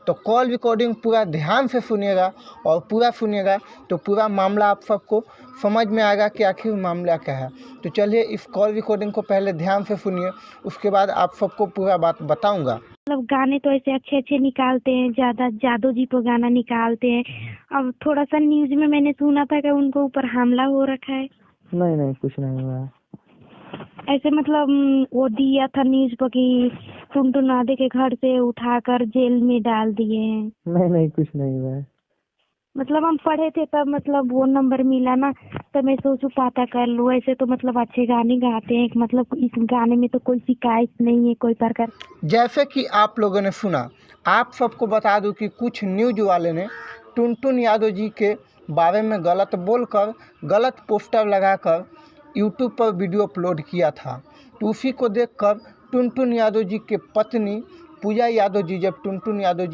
तो call recording पूरा ध्यान से सुनिएगा और पूरा सुनिएगा तो पूरा मामला आप सबको समझ में आएगा कि आखिर मामला क्या है। तो चलिए इस कॉल रिकॉर्डिंग को पहले ध्यान से सुनिए, उसके बाद आप सबको पूरा बात बताऊंगा। मतलब गाने तो ऐसे अच्छे अच्छे निकालते हैं, ज्यादा जादू जी पर गाना निकालते हैं। अब थोड़ा सा न्यूज में मैंने सुना था कि उनको ऊपर हमला हो रखा है। नहीं कुछ नहीं हुआ है। ऐसे मतलब वो दिया था न्यूज पर कि टुनटुन आदि के घर से उठाकर जेल में डाल दिए हैं। नहीं कुछ नहीं हुआ है। मतलब हम पढ़े थे तब, मतलब वो नंबर मिला ना, तो मैं सोचू पता कर लूँ। ऐसे तो मतलब अच्छे गाने गाते हैं, मतलब इस गाने में तो कोई शिकायत नहीं है कोई प्रकार। जैसे कि आप लोगों ने सुना, आप सबको बता दूं कि कुछ न्यूज वाले ने टुनटुन यादव जी के बारे में गलत बोलकर, गलत पोस्टर लगाकर यूट्यूब पर वीडियो अपलोड किया था। तो उसी को देखकर टुनटुन यादव जी के पत्नी पूजा यादव जी जब टुनटुन यादव जी